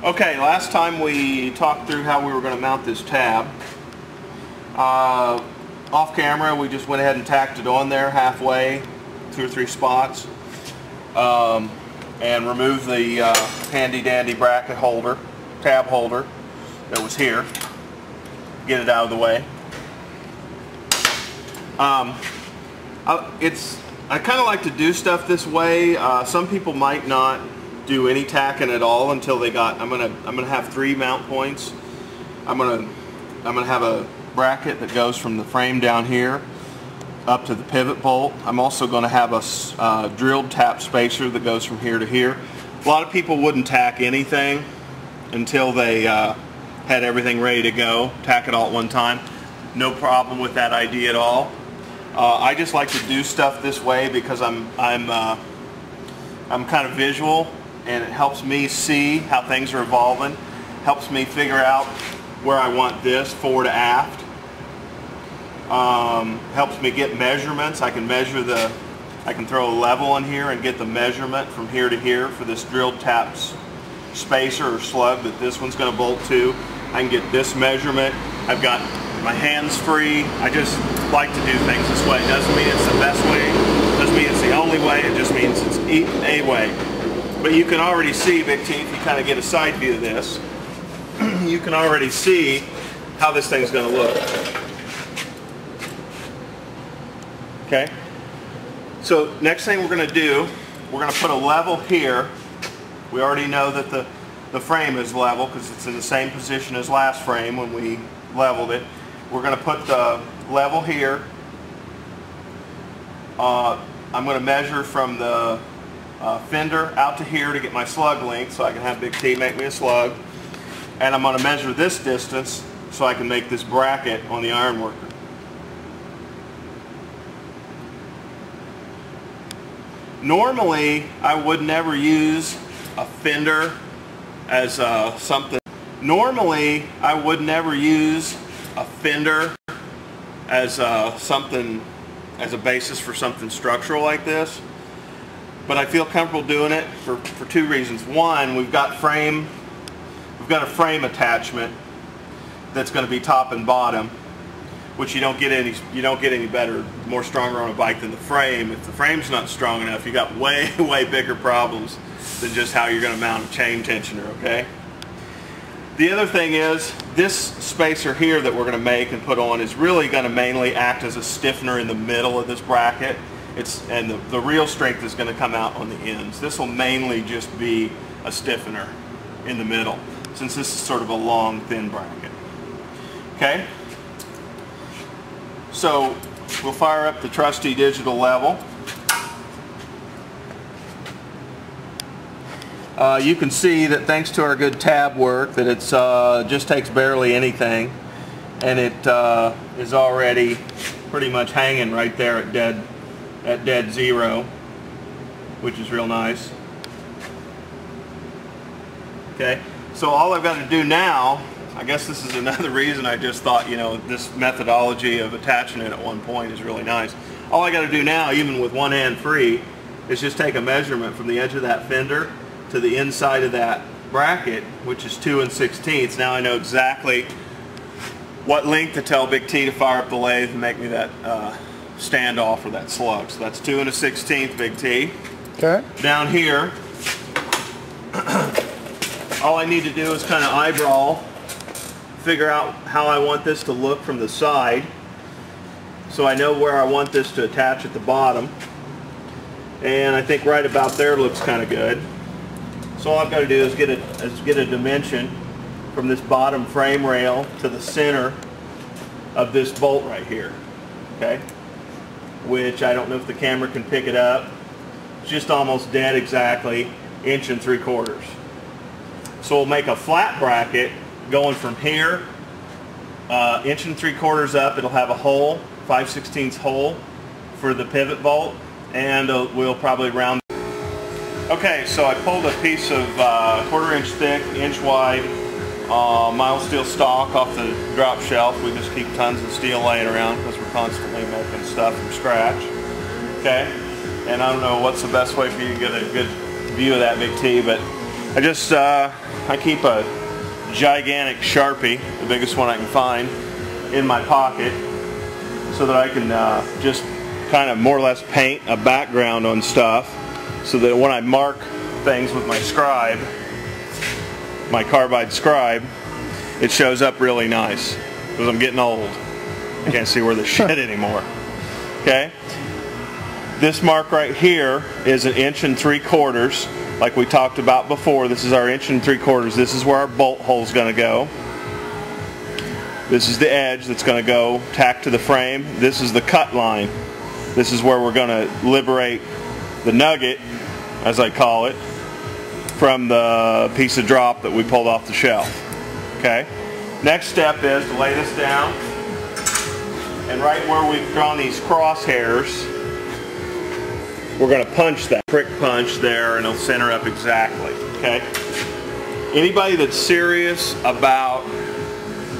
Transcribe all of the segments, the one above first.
Okay, last time we talked through how we were going to mount this tab. Off camera, we just went ahead and tacked it on there halfway, 2 or 3 spots, and removed the handy dandy bracket holder, tab holder that was here. Get it out of the way. I kind of like to do stuff this way. Some people might not do any tacking at all until they got. I'm gonna have 3 mount points. I'm gonna have a bracket that goes from the frame down here up to the pivot bolt. I'm also going to have a drilled tap spacer that goes from here to here. A lot of people wouldn't tack anything until they had everything ready to go. Tack it all at one time. No problem with that idea at all. I just like to do stuff this way because I'm kind of visual, and it helps me see how things are evolving. Helps me figure out where I want this forward to aft. Helps me get measurements. I can throw a level in here and get the measurement from here to here for this drilled tap spacer or slug that this one's going to bolt to. I can get this measurement. I've got my hands free. I just like to do things this way. It doesn't mean it's the best way. It doesn't mean it's the only way. It just means it's a way. But you can already see, Big T, if you kind of get a side view of this, you can already see how this thing's going to look. Okay? So next thing we're going to do, we're going to put a level here. We already know that the frame is level because it's in the same position as last frame when we leveled it. We're going to put the level here. I'm going to measure from the fender out to here to get my slug length so I can have Big T make me a slug. And I'm going to measure this distance so I can make this bracket on the iron worker. Normally, I would never use a fender as something. Normally, I would never use a fender as as a basis for something structural like this. But I feel comfortable doing it for 2 reasons. One, we've got a frame attachment that's going to be top and bottom, which you don't get any better, more stronger on a bike than the frame. If the frame's not strong enough, you got way bigger problems than just how you're going to mount a chain tensioner, okay? The other thing is, this spacer here that we're going to make and put on is really going to mainly act as a stiffener in the middle of this bracket. And the real strength is going to come out on the ends. This will mainly just be a stiffener in the middle, since this is sort of a long, thin bracket. Okay? So we'll fire up the trusty digital level. You can see that thanks to our good tab work that it's just takes barely anything, and it is already pretty much hanging right there at dead zero, which is real nice. Okay, so all I've got to do now, I guess this is another reason I just thought, you know, this methodology of attaching it at one point is really nice. All I got to do now, even with one hand free, is just take a measurement from the edge of that fender to the inside of that bracket, which is 2 1/16. Now I know exactly what length to tell Big T to fire up the lathe and make me that standoff or that slug. So that's 2 1/16, Big T. Okay. Down here, all I need to do is kind of eyeball, figure out how I want this to look from the side, so I know where I want this to attach at the bottom. And I think right about there looks kind of good. So all I've got to do is get a dimension from this bottom frame rail to the center of this bolt right here. Okay? Which I don't know if the camera can pick it up. It's just almost dead exactly, 1 3/4 inches. So we'll make a flat bracket going from here, 1 3/4 inches up. It'll have a hole, 5/16 hole for the pivot bolt, and we'll probably round. Okay, so I pulled a piece of 1/4 inch thick, inch wide mild steel stock off the drop shelf. We just keep tons of steel laying around because we're constantly making stuff from scratch. Okay, and I don't know what's the best way for you to get a good view of that, Big T, but I keep a gigantic Sharpie, the biggest one I can find, in my pocket so that I can just kind of more or less paint a background on stuff so that when I mark things with my scribe, my carbide scribe, it shows up really nice because I'm getting old. I can't see where the shit anymore. Okay? This mark right here is 1 3/4 inches, like we talked about before. This is our 1 3/4 inches. This is where our bolt hole is going to go. This is the edge that's going to go tacked to the frame. This is the cut line. This is where we're going to liberate the nugget, as I call it, from the piece of drop that we pulled off the shelf. Okay? Next step is to lay this down, and right where we've drawn these crosshairs, we're going to punch that prick punch there, and it'll center up exactly. Okay? Anybody that's serious about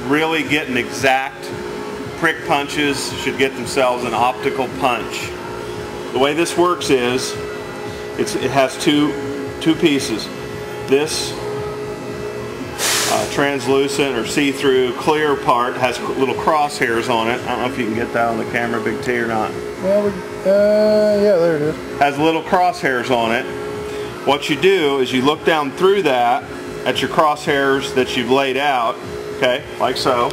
really getting exact prick punches should get themselves an optical punch. The way this works is it has two pieces. This translucent or see-through clear part has little crosshairs on it. I don't know if you can get that on the camera, Big T, or not. Yeah, yeah, there it is. Has little crosshairs on it. What you do is you look down through that at your crosshairs that you've laid out, okay, like so.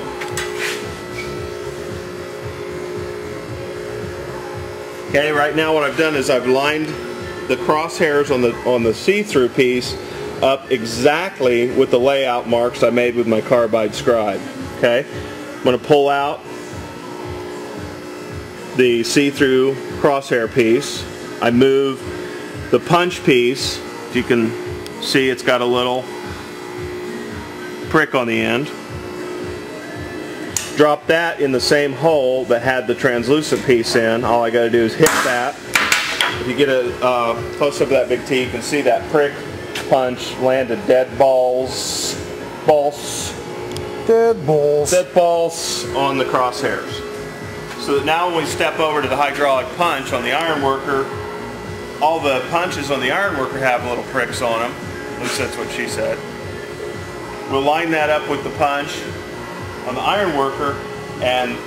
Okay, right now what I've done is I've lined the crosshairs on the see-through piece up exactly with the layout marks I made with my carbide scribe. Okay, I'm going to pull out the see-through crosshair piece. I move the punch piece. If you can see, it's got a little prick on the end. Drop that in the same hole that had the translucent piece in. All I got to do is hit that. If you get a close-up of that, Big T, you can see that prick punch landed dead balls on the crosshairs. So that now when we step over to the hydraulic punch on the iron worker, all the punches on the iron worker have little pricks on them. At least that's what she said. We'll line that up with the punch on the iron worker and